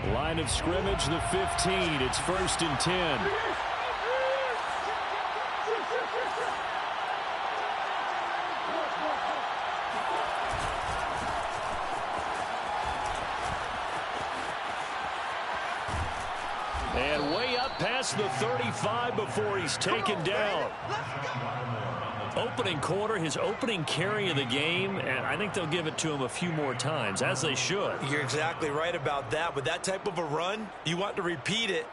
Line of scrimmage, the 15. It's 1st and 10. And way up past the 35 before he's taken down. Opening quarter, his opening carry of the game, and I think they'll give it to him a few more times, as they should. You're exactly right about that. With that type of a run, you want to repeat it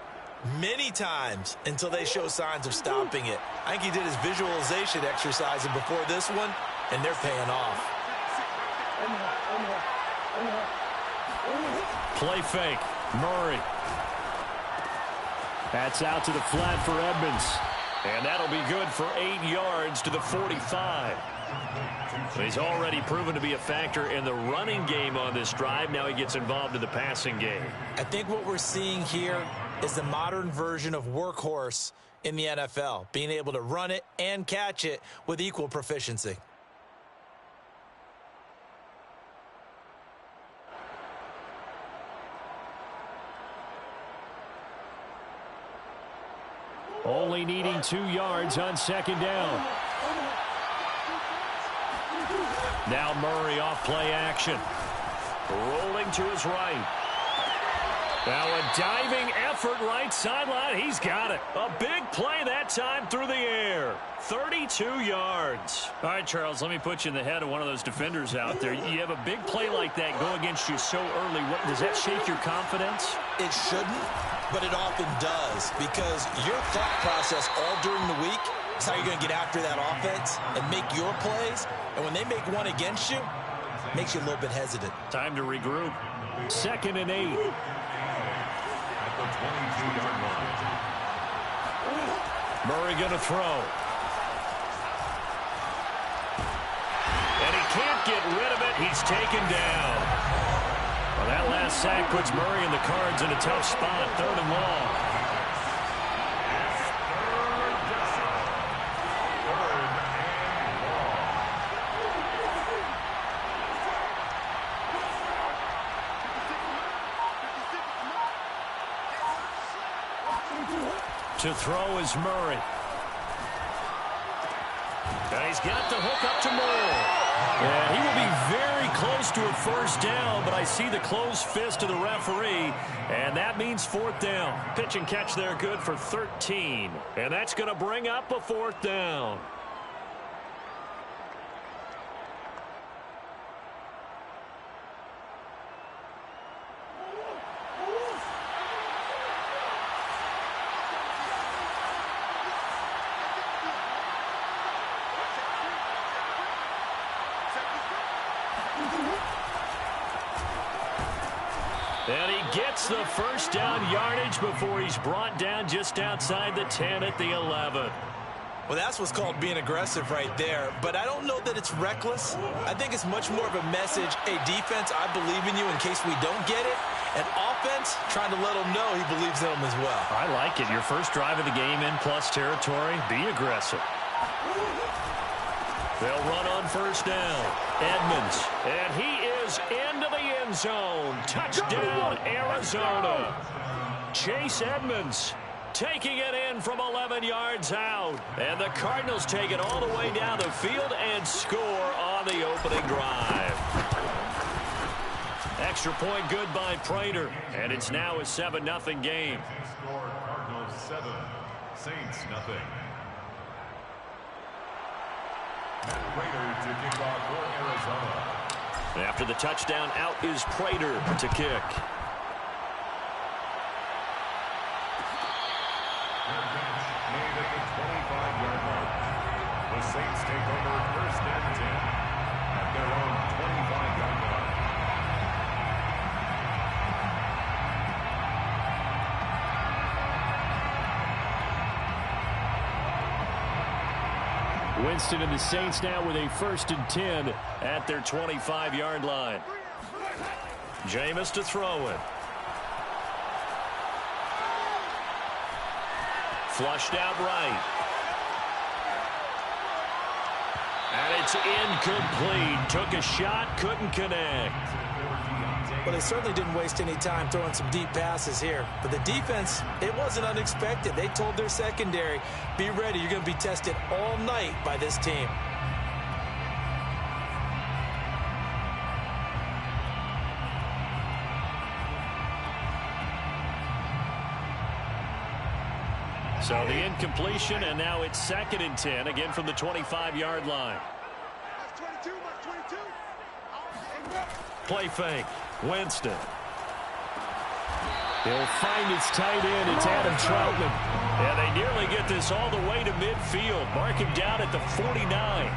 many times until they show signs of stopping it. I think he did his visualization exercising before this one, and they're paying off. Play fake. Murray. That's out to the flat for Edmonds. And that'll be good for 8 yards to the 45. He's already proven to be a factor in the running game on this drive. Now he gets involved in the passing game. I think what we're seeing here is the modern version of workhorse in the NFL, being able to run it and catch it with equal proficiency. Only needing 2 yards on 2nd down. Now Murray off play action. Rolling to his right. Now a diving effort right sideline. He's got it. A big play that time through the air. 32 yards. All right, Charles, let me put you in the head of one of those defenders out there. You have a big play like that go against you so early. Does that shake your confidence? It shouldn't, but it often does, because your thought process all during the week is how you're going to get after that offense and make your plays. And when they make one against you, it makes you a little bit hesitant. Time to regroup. 2nd and 8. Murray going to throw. And he can't get rid of it. He's taken down. Well, that last sack puts Murray and the Cards in a tough spot. 3rd and long. To throw is Murray. And he's got the hook up to Moore. And he will be very close to a 1st down, but I see the closed fist of the referee, and that means 4th down. Pitch and catch there good for 13. And that's going to bring up a 4th down. And he gets the 1st down yardage before he's brought down just outside the 10 at the 11. Well, that's what's called being aggressive right there. But I don't know that it's reckless. I think it's much more of a message, hey, defense, I believe in you in case we don't get it. And offense, trying to let him know he believes in them as well. I like it. Your first drive of the game in plus territory, be aggressive. They'll run on 1st down. Edmonds, and he is into the end zone. Touchdown, Arizona. Chase Edmonds taking it in from 11 yards out. And the Cardinals take it all the way down the field and score on the opening drive. Extra point good by Prater. And it's now a 7-0 game. Score Cardinals 7, Saints nothing. Prater to kick off for Arizona. After the touchdown, out is Prater to kick. Made at the 25-yard mark. The Saints take over 1st and 10 at their own 25-yard line. Winston and the Saints now with a 1st and 10 at their 25-yard line. Jameis to throw it. Flushed out right. And it's incomplete. Took a shot, couldn't connect. Well, they certainly didn't waste any time throwing some deep passes here. But the defense, it wasn't unexpected. They told their secondary, be ready. You're going to be tested all night by this team. So the incompletion, and now it's 2nd and 10, again from the 25-yard line. Play fake. Winston. He'll find his tight end. It's Adam Troutman. And they nearly get this all the way to midfield. Mark him down at the 49.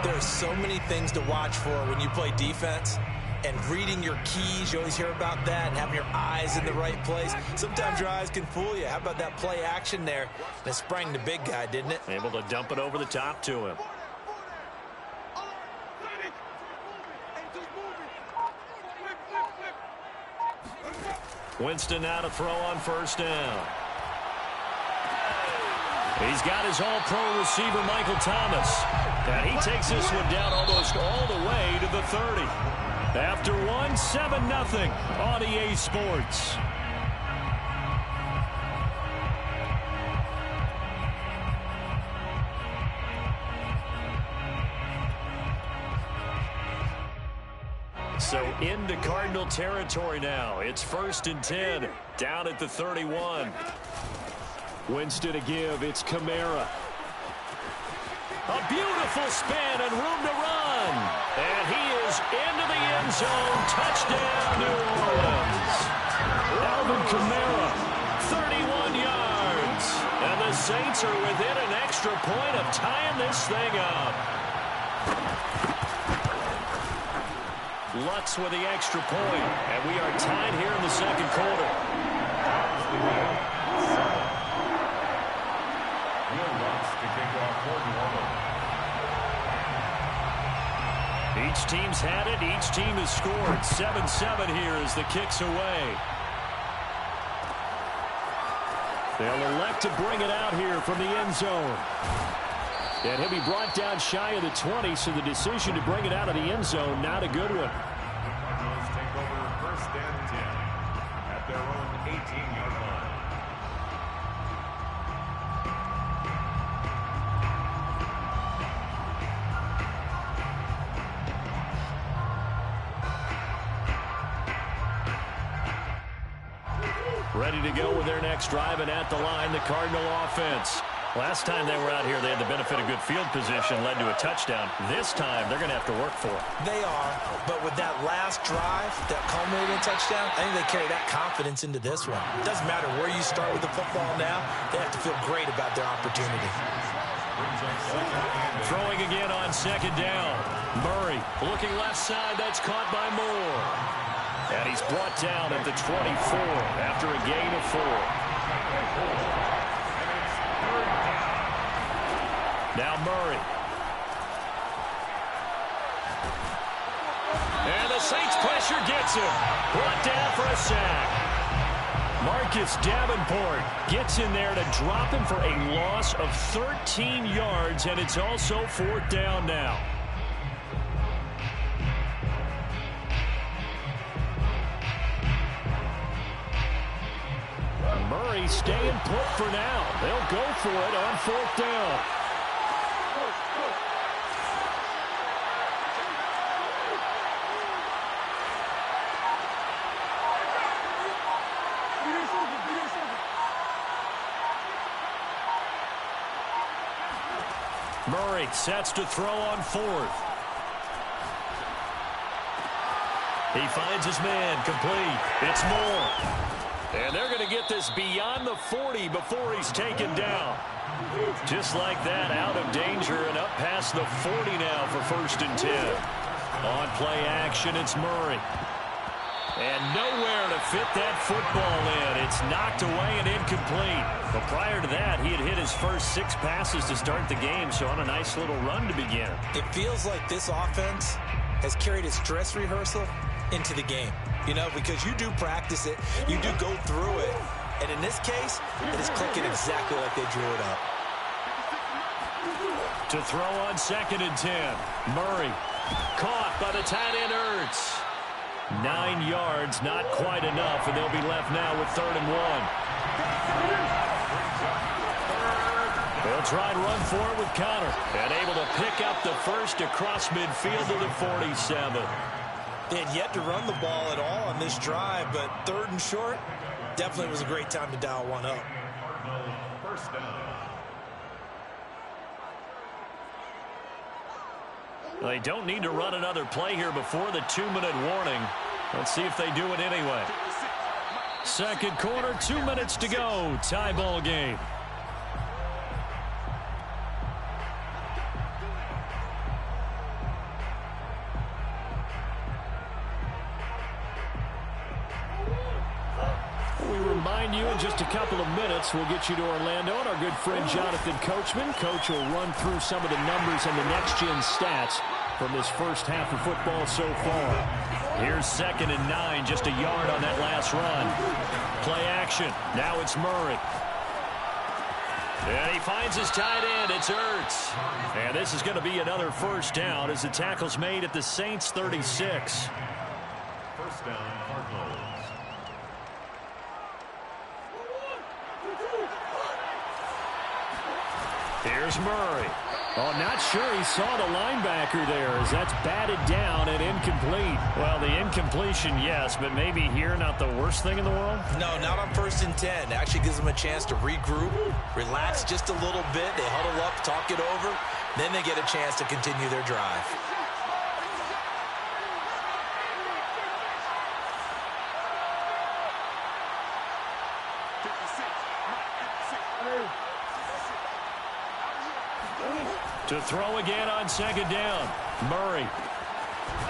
There are so many things to watch for when you play defense. And reading your keys, you always hear about that, and having your eyes in the right place. Sometimes your eyes can fool you. How about that play action there? That sprang the big guy, didn't it? Able to dump it over the top to him. Winston now to throw on 1st down. He's got his all-pro receiver, Michael Thomas. And he takes this one down almost all the way to the 30. After 7-0 on EA Sports. So into Cardinal territory now. It's 1st and 10, down at the 31. Winston to give. It's Kamara. A beautiful spin and room to run. And he is into the end zone. Touchdown, New Orleans. Alvin Kamara, 31 yards. And the Saints are within an extra point of tying this thing up. Lutz with the extra point. And we are tied here in the 2nd quarter. Each team's had it. Each team has scored. 7-7 here as the kick's away. They'll elect to bring it out here from the end zone. And he'll be brought down shy of the 20, so the decision to bring it out of the end zone, not a good one. Cardinals take over 1st and 10 at their own 18-yard line. Ready to go with their next drive, and at the line, the Cardinal offense. Last time they were out here, they had the benefit of good field position, led to a touchdown. This time, they're going to have to work for it. They are, but with that last drive, that culminating touchdown, I think they carry that confidence into this one. It doesn't matter where you start with the football now. They have to feel great about their opportunity. Throwing again on 2nd down. Murray looking left side. That's caught by Moore. And he's brought down at the 24 after a gain of 4. Now Murray. And the Saints pressure gets him. Brought down for a sack. Marcus Davenport gets in there to drop him for a loss of 13 yards, and it's also 4th down now. Murray staying put for now. They'll go for it on 4th down. Murray sets to throw on 4th. He finds his man complete. It's Moore. And they're going to get this beyond the 40 before he's taken down. Just like that, out of danger and up past the 40 now for 1st and 10. On play action, it's Murray. And nowhere to fit that football in. It's knocked away and incomplete. But prior to that, he had hit his first 6 passes to start the game, so on a nice little run to begin. It feels like this offense has carried its dress rehearsal into the game. You know, because you do practice it, you do go through it, and in this case, it is clicking exactly like they drew it up. To throw on 2nd and 10. Murray Caught by the tight end, Ertz. 9 yards, not quite enough, and they'll be left now with 3rd and 1. They'll try and run for it with Connor. And able to pick up the first across midfield to the 47. They had yet to run the ball at all on this drive, but 3rd and short, definitely was a great time to dial one up. First down. They don't need to run another play here before the 2-minute warning. Let's see if they do it anyway. Second quarter, 2 minutes to go. Tie ball game. You in just a couple of minutes. We'll get you to Orlando and our good friend Jonathan Coachman. Coach will run through some of the numbers and the next-gen stats from this first half of football so far. Here's 2nd and 9, just a yard on that last run. Play action. Now it's Murray. And he finds his tight end. It's Ertz. And this is going to be another first down as the tackle's made at the Saints 36. First down, Cardinals. Here's Murray. Oh, not sure he saw the linebacker there as that's batted down and incomplete. Well, the incompletion, yes, but maybe here not the worst thing in the world? No, not on 1st and 10. It actually gives them a chance to regroup, relax just a little bit. They huddle up, talk it over. Then they get a chance to continue their drive. To throw again on 2nd down. Murray.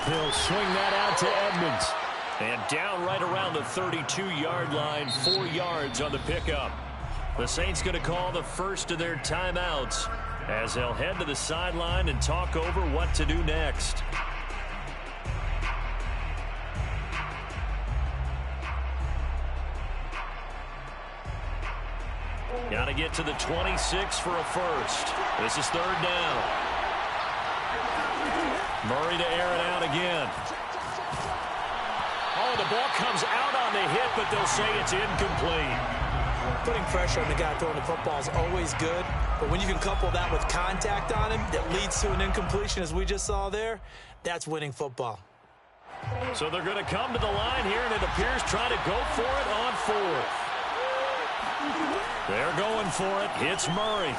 He'll swing that out to Edmonds. And down right around the 32-yard line, 4 yards on the pickup. The Saints going to call the first of their timeouts as they'll head to the sideline and talk over what to do next. Got to get to the 26 for a first. This is 3rd down. Murray to air it out again. Oh, the ball comes out on the hit, but they'll say it's incomplete. Putting pressure on the guy throwing the football is always good, but when you can couple that with contact on him that leads to an incompletion, as we just saw there, that's winning football. So they're going to come to the line here, and it appears trying to go for it on 4th. They're going for it. It's Murray.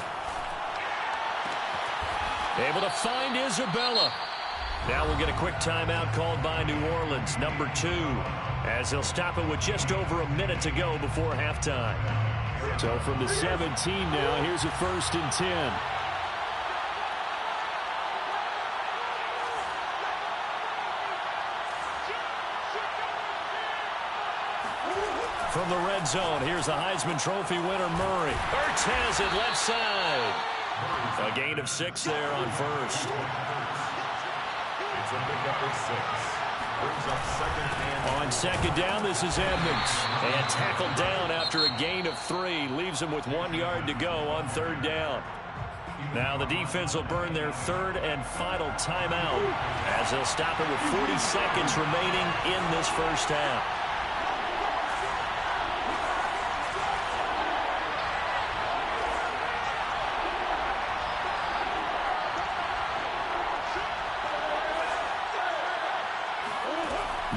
Able to find Isabella. Now we'll get a quick timeout called by New Orleans, number 2, as they'll stop it with just over a minute to go before halftime. So from the 17 now, here's a 1st and 10. From the red zone, here's the Heisman Trophy winner, Murray. Ertz has it left side. A gain of 6 there on 1st. It's a pickup of 6. Brings up 2nd and... On 2nd down, this is Edmonds. And tackled down after a gain of 3. Leaves him with 1 yard to go on 3rd down. Now the defense will burn their 3rd and final timeout as they'll stop it with 40 seconds remaining in this first half.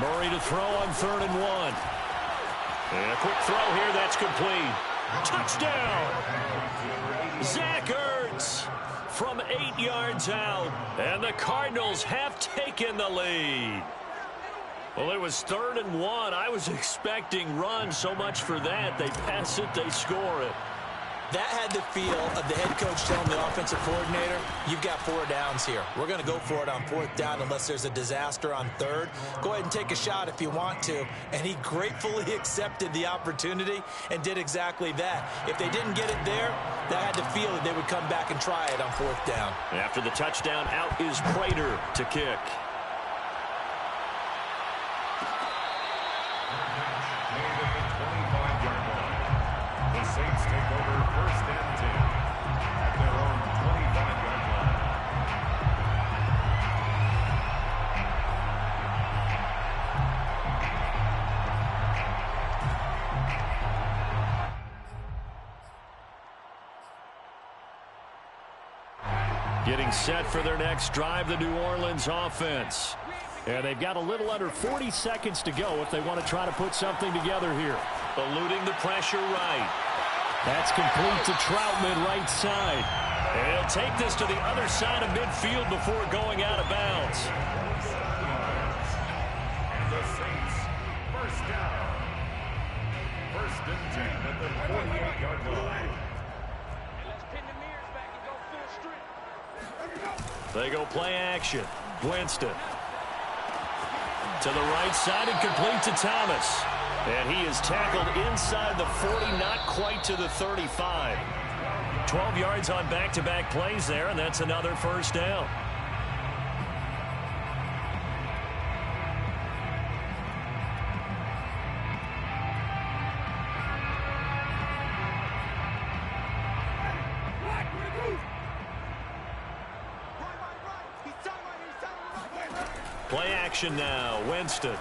Murray to throw on 3rd and 1. And a quick throw here, that's complete. Touchdown! Zach Ertz from 8 yards out. And the Cardinals have taken the lead. Well, it was 3rd and 1. I was expecting run, so much for that. They pass it, they score it. That had the feel of the head coach telling the offensive coordinator, you've got 4 downs here. We're going to go for it on 4th down unless there's a disaster on 3rd. Go ahead and take a shot if you want to. And he gratefully accepted the opportunity and did exactly that. If they didn't get it there, that had the feel that they would come back and try it on 4th down. After the touchdown, out is Prater to kick. Saints take over 1st and 10 at their own 25-yard Getting set for their next drive, the New Orleans offense. And they've got a little under 40 seconds to go if they want to try to put something together here. Eluding the pressure right. That's complete to Troutman right side. And he'll take this to the other side of midfield before going out of bounds. The Saints, first down. First and 10 at the 48-yard line. They go play action. Winston. To the right side and complete to Thomas. And he is tackled inside the 40, not quite to the 35. 12 yards on back-to-back plays there, and that's another first down. Play action now. Winston.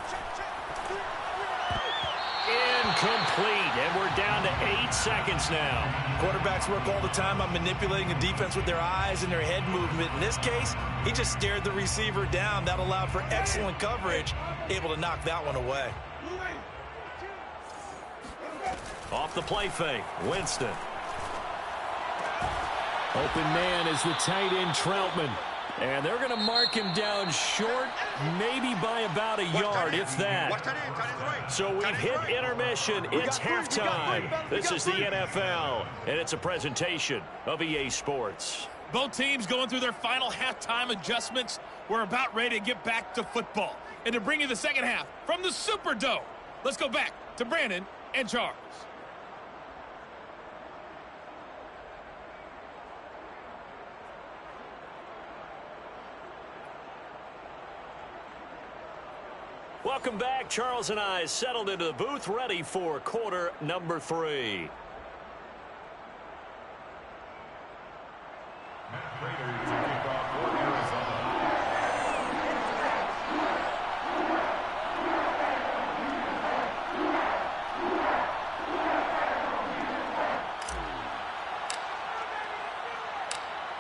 Incomplete, and we're down to 8 seconds now. Quarterbacks work all the time on manipulating the defense with their eyes and their head movement. In this case, he just stared the receiver down. That allowed for excellent coverage, able to knock that one away. Off the play fake, Winston. Open man is the tight end Troutman. And they're going to mark him down short, maybe by about a yard, if that. So we've hit intermission. It's halftime. This is the NFL, and it's a presentation of EA Sports. Both teams going through their final halftime adjustments. We're about ready to get back to football. And to bring you the second half from the Superdome, let's go back to Brandon and Charles. Welcome back. Charles and I settled into the booth, ready for quarter number 3. Matt Prater to kick off for Arizona.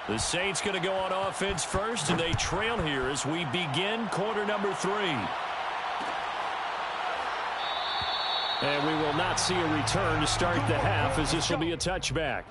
The Saints going to go on offense first, and they trail here as we begin quarter number 3. And we will not see a return to start the half, as this will be a touchback.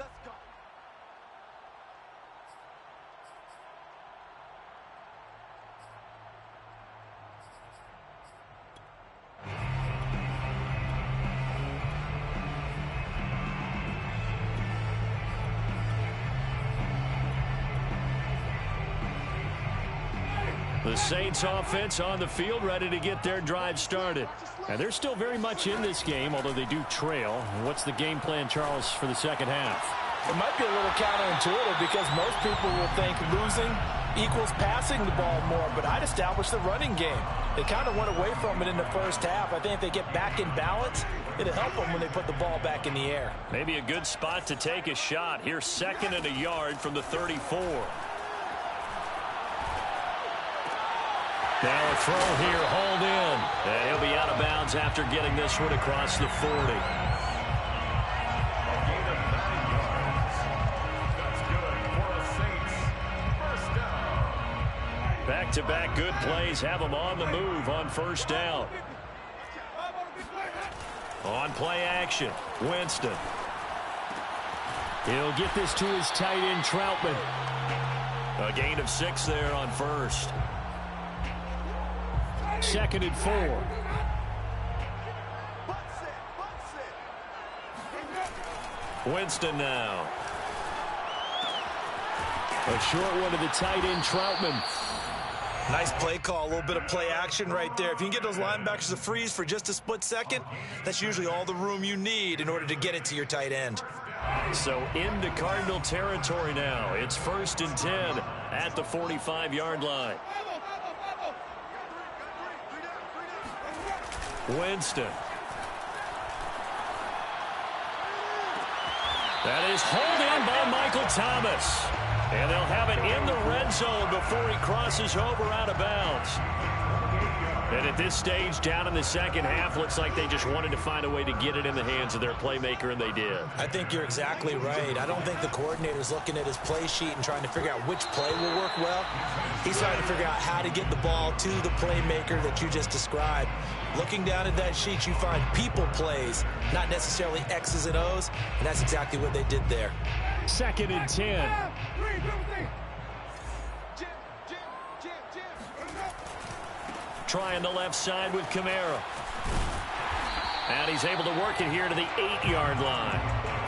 The Saints offense on the field, ready to get their drive started. And they're still very much in this game, although they do trail. What's the game plan, Charles, for the second half? It might be a little counterintuitive because most people will think losing equals passing the ball more, but I'd establish the running game. They kind of went away from it in the first half. I think if they get back in balance, it'll help them when they put the ball back in the air. Maybe a good spot to take a shot. Here's 2nd and a yard from the 34. Now a throw here, hauled in. And he'll be out of bounds after getting this one across the 40. A gain of 9 yards. That's good for a Saints. First down. Back-to-back good plays have them on the move on first down. On play action, Winston. He'll get this to his tight end Troutman. A gain of 6 there on first. 2nd and 4. Winston now. A short one to the tight end Troutman. Nice play call, a little bit of play action right there. If you can get those linebackers to freeze for just a split second, that's usually all the room you need in order to get it to your tight end. So into Cardinal territory now. It's 1st and 10 at the 45-yard line. Winston. That is hauled in by Michael Thomas. And they'll have it in the red zone before he crosses over out of bounds. And at this stage, down in the second half, looks like they just wanted to find a way to get it in the hands of their playmaker, and they did. I think you're exactly right. I don't think the coordinator's looking at his play sheet and trying to figure out which play will work well. He's trying to figure out how to get the ball to the playmaker that you just described. Looking down at that sheet, you find people plays, not necessarily X's and O's, and that's exactly what they did there. 2nd and 10. Trying the left side with Kamara. And he's able to work it here to the 8-yard line.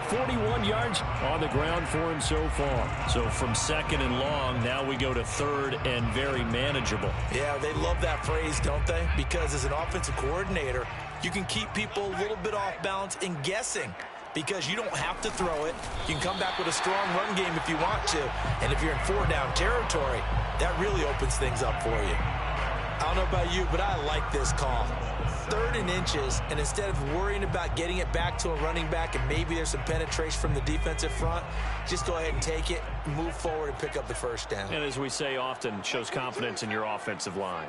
41 yards on the ground for him so far. So from 2nd and long, now we go to 3rd and very manageable. Yeah, they love that phrase, don't they? Because as an offensive coordinator, you can keep people a little bit off balance and guessing because you don't have to throw it. You can come back with a strong run game if you want to. And if you're in 4-down territory, that really opens things up for you. I don't know about you, but I like this call. 3rd and inches, and instead of worrying about getting it back to a running back and maybe there's some penetration from the defensive front, just go ahead and take it, move forward, and pick up the 1st down. And as we say often, shows confidence in your offensive line.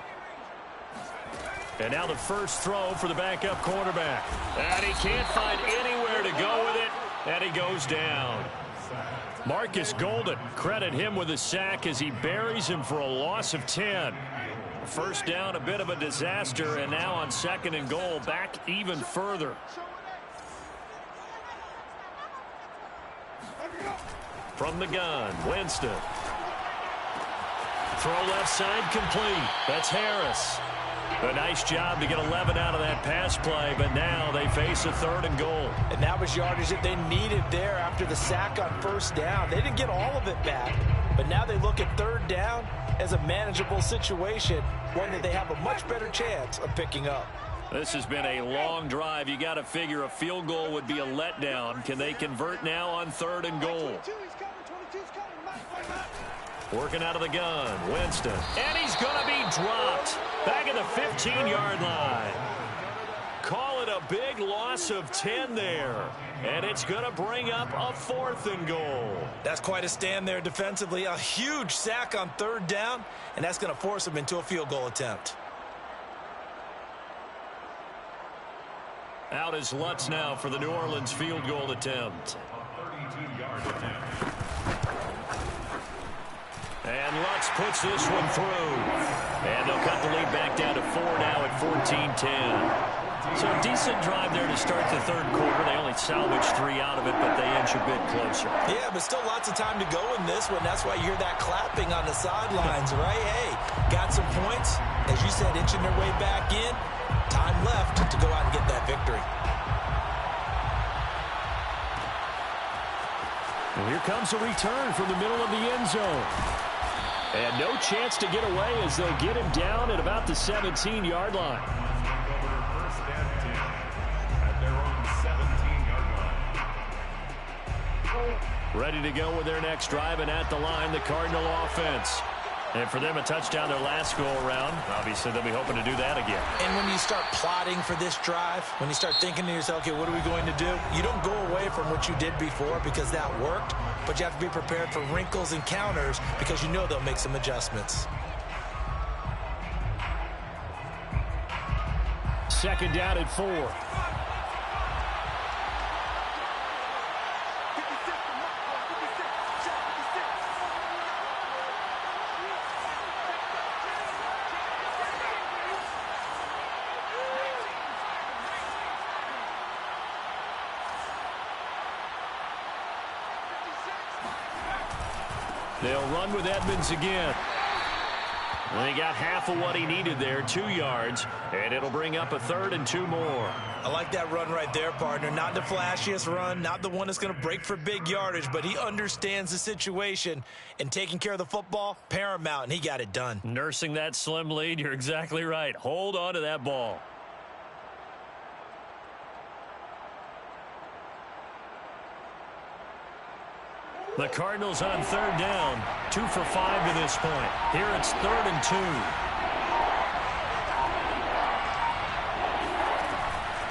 And now the first throw for the backup quarterback. And he can't find anywhere to go with it, and he goes down. Marcus Golden, credit him with a sack as he buries him for a loss of 10. First down, a bit of a disaster, and now on 2nd and goal, back even further. From the gun, Winston. Throw left side complete. That's Harris. A nice job to get 11 out of that pass play, but now they face a 3rd and goal. And that was yardage that they needed there after the sack on 1st down. They didn't get all of it back, but now they look at 3rd down as a manageable situation, one that they have a much better chance of picking up. This has been a long drive. You got to figure a field goal would be a letdown. Can they convert now on 3rd and goal? Working out of the gun, Winston. And he's going to be dropped back at the 15-yard line. Call it a big loss of 10 there. And it's going to bring up a 4th and goal. That's quite a stand there defensively. A huge sack on 3rd down, and that's going to force them into a field goal attempt. Out is Lutz now for the New Orleans field goal attempt. 32-yard attempt. And Lutz puts this one through. And they'll cut the lead back down to 4 now at 14-10. So a decent drive there to start the 3rd quarter. They only salvaged 3 out of it, but they inch a bit closer. Yeah, but still lots of time to go in this one. That's why you hear that clapping on the sidelines, right? Hey, got some points. As you said, inching their way back in. Time left to go out and get that victory. Well, here comes a return from the middle of the end zone. And no chance to get away as they'll get him down at about the 17-yard line. First and 10 at their own 17-yard line. Ready to go with their next drive, and at the line, the Cardinal offense. And for them, a touchdown their last go-around. Obviously, they'll be hoping to do that again. And when you start plotting for this drive, when you start thinking to yourself, okay, what are we going to do? You don't go away from what you did before because that worked, but you have to be prepared for wrinkles and counters because you know they'll make some adjustments. 2nd down at 4. They'll run with Edmonds again. And he got half of what he needed there, 2 yards, and it'll bring up a 3rd and 2 more. I like that run right there, partner. Not the flashiest run, not the one that's going to break for big yardage, but he understands the situation, and taking care of the football, paramount, and he got it done. Nursing that slim lead, you're exactly right. Hold on to that ball. The Cardinals on 3rd down, 2 for 5 to this point. Here it's 3rd and 2.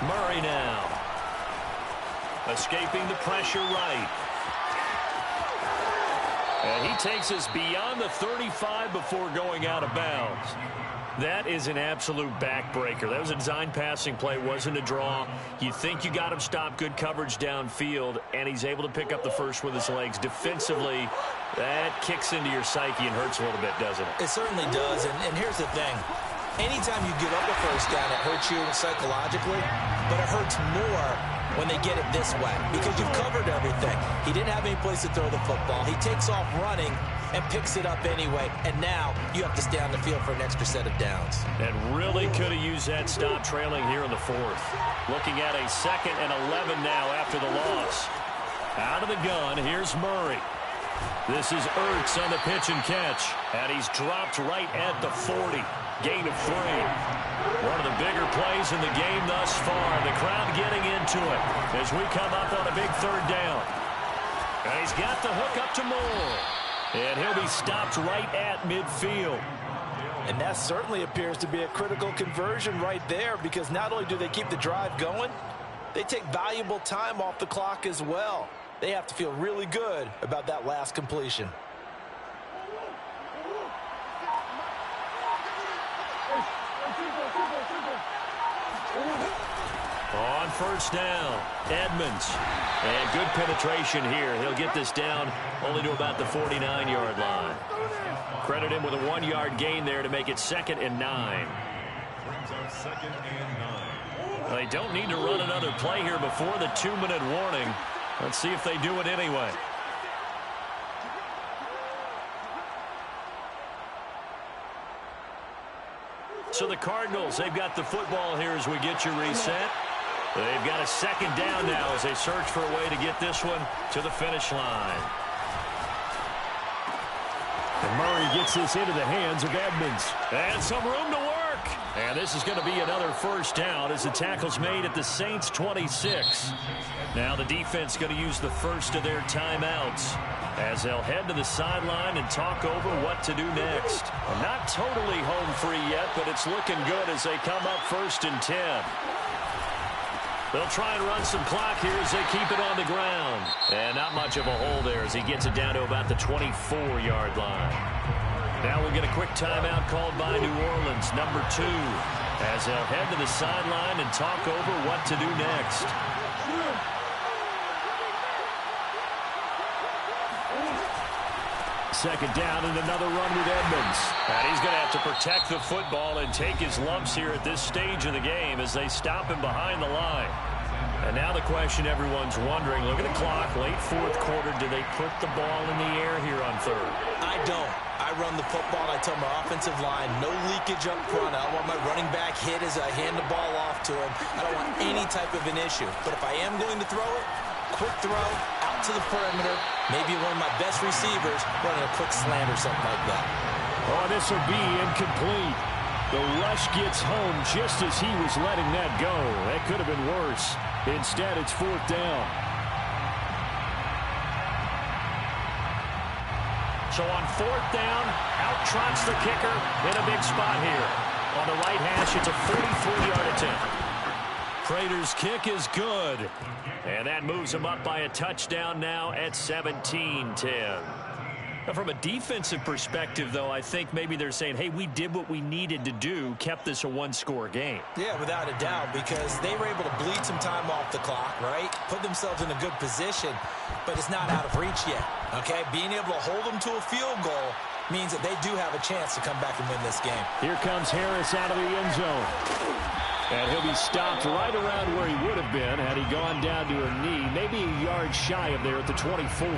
Murray now. Escaping the pressure right. And he takes us beyond the 35 before going out of bounds. That is an absolute backbreaker. That was a design passing play, wasn't a draw. You think you got him stopped, good coverage downfield, and he's able to pick up the first with his legs. Defensively, that kicks into your psyche and hurts a little bit, doesn't it? It certainly does, and here's the thing. Anytime you give up a first down, it hurts you psychologically, but it hurts more when they get it this way because you've covered everything. He didn't have any place to throw the football. He takes off running and picks it up anyway, and now you have to stay on the field for an extra set of downs. And really could have used that stop trailing here in the fourth. Looking at a 2nd and 11 now after the loss. Out of the gun, here's Murray. This is Ertz on the pitch and catch, and he's dropped right at the 40. Gain of 3. One of the bigger plays in the game thus far. The crowd getting into it as we come up on a big 3rd down. And he's got the hook up to Moore. And he'll be stopped right at midfield. And that certainly appears to be a critical conversion right there because not only do they keep the drive going, they take valuable time off the clock as well. They have to feel really good about that last completion. On 1st down, Edmonds. And good penetration here. He'll get this down only to about the 49-yard line. Credit him with a 1-yard gain there to make it 2nd and 9. Brings up 2nd and 9. Well, they don't need to run another play here before the 2-minute warning. Let's see if they do it anyway. So the Cardinals, they've got the football here as we get you reset. They've got a 2nd down now as they search for a way to get this one to the finish line. And Murray gets this into the hands of Edmonds. And some room to work. And this is going to be another 1st down as the tackle's made at the Saints 26. Now the defense going to use the first of their timeouts as they'll head to the sideline and talk over what to do next. Not totally home free yet, but it's looking good as they come up 1st and 10. They'll try and run some clock here as they keep it on the ground. And not much of a hole there as he gets it down to about the 24-yard line. Now we'll get a quick timeout called by New Orleans, number 2, as they'll head to the sideline and talk over what to do next. Second down and another run with Edmonds. And he's going to have to protect the football and take his lumps here at this stage of the game as they stop him behind the line. And now the question everyone's wondering, look at the clock, late 4th quarter, do they put the ball in the air here on 3rd? I don't. I run the football. I tell my offensive line, no leakage up front. I don't want my running back hit as I hand the ball off to him. I don't want any type of an issue. But if I am going to throw it, quick throw, out to the perimeter, maybe one of my best receivers running a quick slant or something like that. Oh, this will be incomplete. The rush gets home just as he was letting that go. That could have been worse. Instead, it's 4th down. So on 4th down, out trots the kicker in a big spot here. On the right hash, it's a 43-yard attempt. Prater's kick is good. And that moves him up by a touchdown now at 17-10. Now, from a defensive perspective, though, I think maybe they're saying, hey, we did what we needed to do, kept this a 1-score game. Yeah, without a doubt, because they were able to bleed some time off the clock, right? Put themselves in a good position, but it's not out of reach yet, okay? Being able to hold them to a field goal means that they do have a chance to come back and win this game. Here comes Harris out of the end zone. And he'll be stopped right around where he would have been had he gone down to a knee, maybe a yard shy of there at the 24.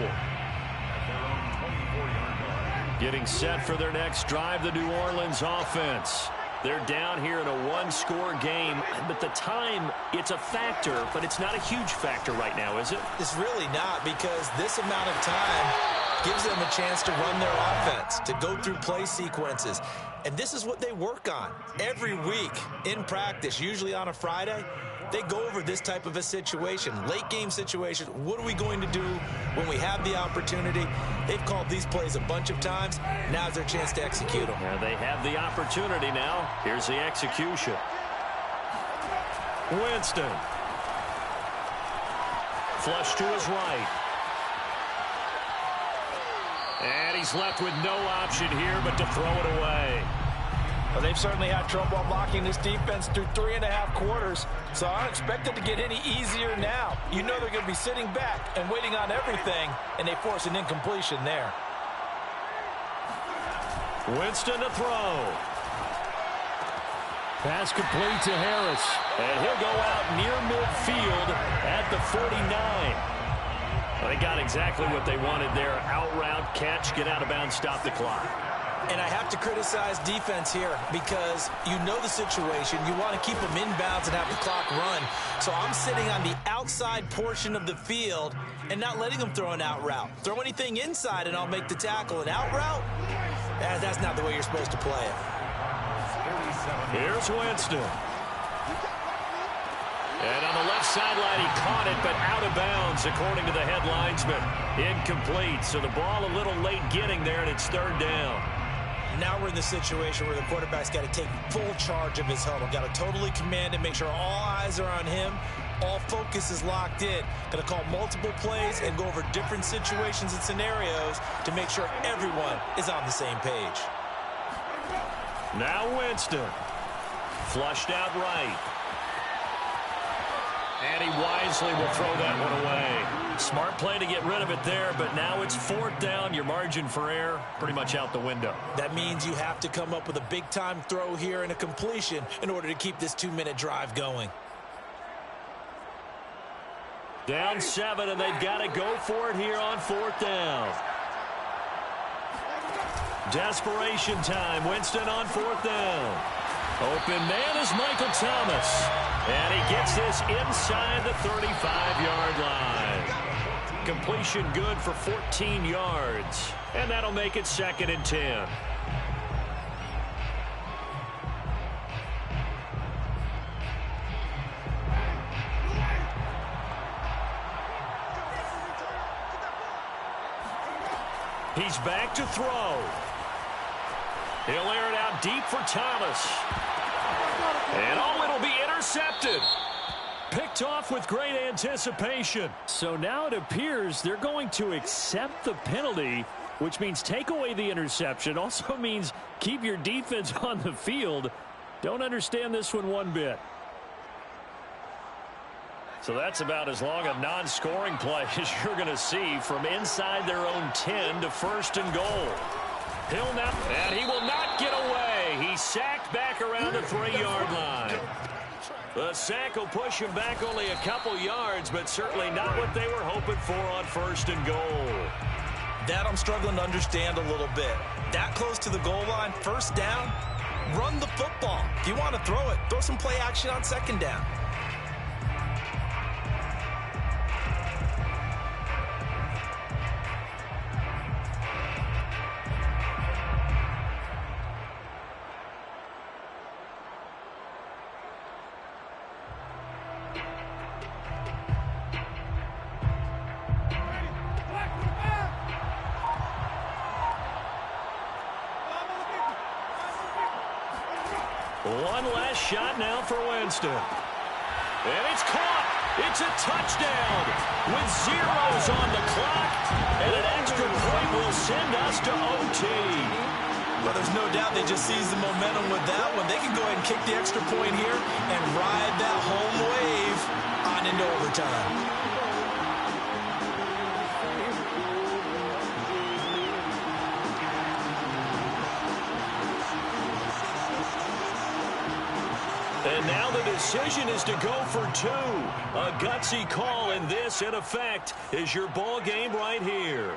Getting set for their next drive, the New Orleans offense. They're down here in a 1-score game, but the time, it's a factor, but it's not a huge factor right now, is it? It's really not, because this amount of time gives them a chance to run their offense, to go through play sequences. And this is what they work on every week in practice, usually on a Friday. They go over this type of a situation, late game situation. What are we going to do when we have the opportunity? They've called these plays a bunch of times. Now's their chance to execute them. Yeah, they have the opportunity now. Here's the execution. Winston. Flush to his right. And he's left with no option here but to throw it away. Well, they've certainly had trouble unlocking this defense through 3.5 quarters, so I don't expect it to get any easier now. You know they're going to be sitting back and waiting on everything, and they force an incompletion there. Winston to throw. Pass complete to Harris. And he'll go out near midfield at the 49. They got exactly what they wanted there. Out route, catch, get out of bounds, stop the clock. And I have to criticize defense here because you know the situation. You want to keep them inbounds and have the clock run. So I'm sitting on the outside portion of the field and not letting them throw an out route. Throw anything inside and I'll make the tackle. An out route? That's not the way you're supposed to play it. Here's Winston. And on the left sideline, he caught it, but out of bounds, according to the head linesman. Incomplete, so the ball a little late getting there, and it's third down. Now we're in the situation where the quarterback's got to take full charge of his huddle. Got to totally command it, make sure all eyes are on him. All focus is locked in. Got to call multiple plays and go over different situations and scenarios to make sure everyone is on the same page. Now Winston. Flushed out right. And he wisely will throw that one away. Smart play to get rid of it there, but now it's fourth down. Your margin for error pretty much out the window. That means you have to come up with a big-time throw here and a completion in order to keep this 2-minute drive going. Down 7, and they've got to go for it here on fourth down. Desperation time. Winston on fourth down. Open man is Michael Thomas. And he gets this inside the 35-yard line. Completion good for 14 yards. And that'll make it 2nd and 10. He's back to throw. He'll air it out deep for Thomas. And it'll be intercepted. Picked off with great anticipation. So now it appears they're going to accept the penalty, which means take away the interception. Also means keep your defense on the field. Don't understand this one bit. So that's about as long a non-scoring play as you're going to see from inside their own 10 to 1st and goal. He'll not, and he will not get away. He's sacked back around the 3-yard line. The sack will push him back only a couple yards, but certainly not what they were hoping for on 1st and goal. That I'm struggling to understand a little bit. That close to the goal line, 1st down, run the football. If you want to throw it, throw some play action on 2nd down. One last shot now for Winston. And it's caught. It's a touchdown with zeros on the clock. And an extra point will send us to OT. Well, there's no doubt they just seized the momentum with that one. They can go ahead and kick the extra point here and ride that home wave on into overtime. And now the decision is to go for 2. A gutsy call, and this, in effect, is your ball game right here.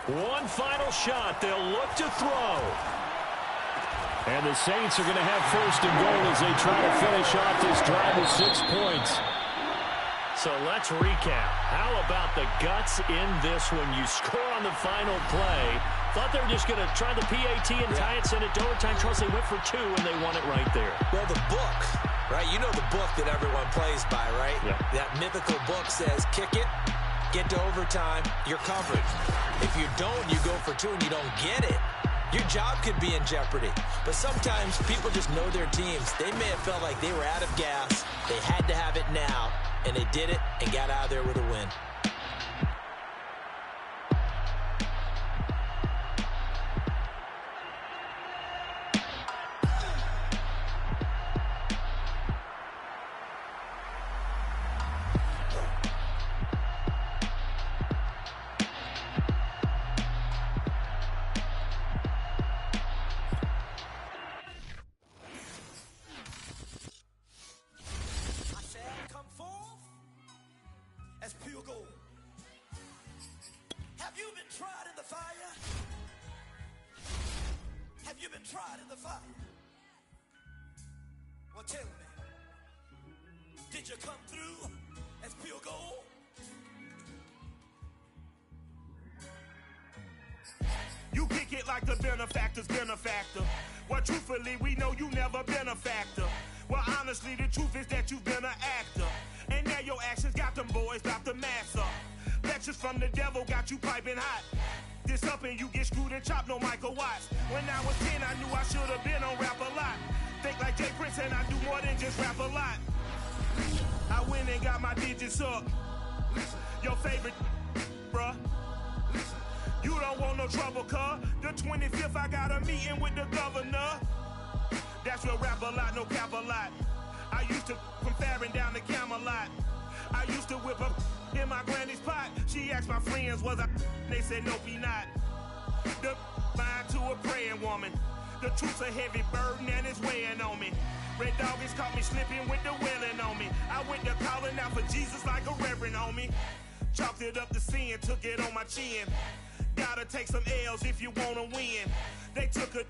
One final shot. They'll look to throw. And the Saints are going to have 1st and goal as they try to finish off this drive with 6 points. So let's recap. How about the guts in this one? You score on the final play. Thought they were just going to try the PAT and tie it, send it to overtime. Charles, they went for 2, and they won it right there. Well, the book, right? You know the book that everyone plays by, right? Yep. That mythical book says, kick it, get to overtime, you're covered. If you don't, you go for 2 and you don't get it, your job could be in jeopardy. But sometimes people just know their teams. They may have felt like they were out of gas. They had to have it now, and they did it and got out of there with a win. tried in the fire. Well, tell me, did you come through as pure gold? You kick it like the benefactor's benefactor. Well, truthfully, we know you never been a factor. Well, honestly, the truth is that you've been an actor. And now your actions got them boys drop the mask up. Lectures from the devil got you piping hot. This up and you get screwed and chopped, no Michael Watts. When I was 10, I knew I should have been on Rap a Lot. Think like Jay Prince and I do more than just rap a lot. I went and got my digits up. Your favorite, bruh. You don't want no trouble, cuz. The 25th, I got a meeting with the governor. That's real Rap a Lot, no cap a lot. I used to from Farron down to Camelot. I used to whip up in my granny's pot. She asked my friends, was I? They said, nope, he not. The mind to a praying woman. The truth's a heavy burden and it's weighing on me. Red Doggies caught me slipping with the wailing on me. I went to calling out for Jesus like a reverend on me. Chalked it up to sin, took it on my chin. Gotta take some L's if you wanna win. They took a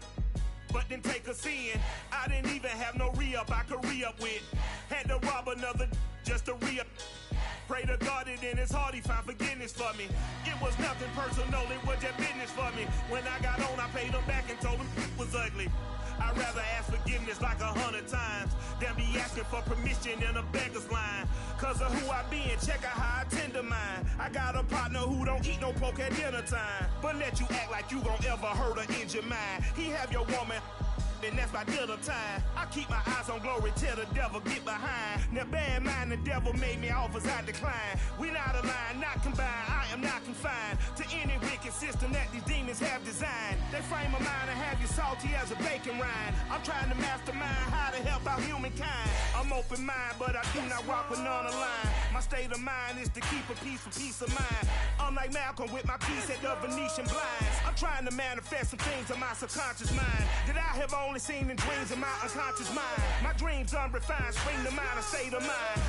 but didn't take a sin. I didn't even have no re-up I could re-up with. Had to rob another just to re-up. Pray to God it in his heart he found forgiveness for me. It was nothing personal, it was just business for me. When I got on, I paid him back and told him it was ugly. I'd rather ask forgiveness like 100 times than be asking for permission in a beggar's line. Cause of who I be and check out how I tend to mine. I got a partner who don't eat no pork at dinner time, but let you act like you gon' ever hurt or injure mine. He have your woman, and that's my dinner time. I keep my eyes on glory till the devil get behind. Now bear in mind the devil made me offers I decline. We not aligned, not combined, I am not confined to any wicked system that these demons have designed. They frame a mind and have you salty as a bacon rind. I'm trying to mastermind how to help out humankind. I'm open mind, but I do not walk with none line. My state of mind is to keep a peace of mind. I'm like Malcolm with my piece at the Venetian blinds. I'm trying to manifest some things in my subconscious mind that I have only seen in dreams in my unconscious mind. My dreams unrefined, spring to mind, a state of mind.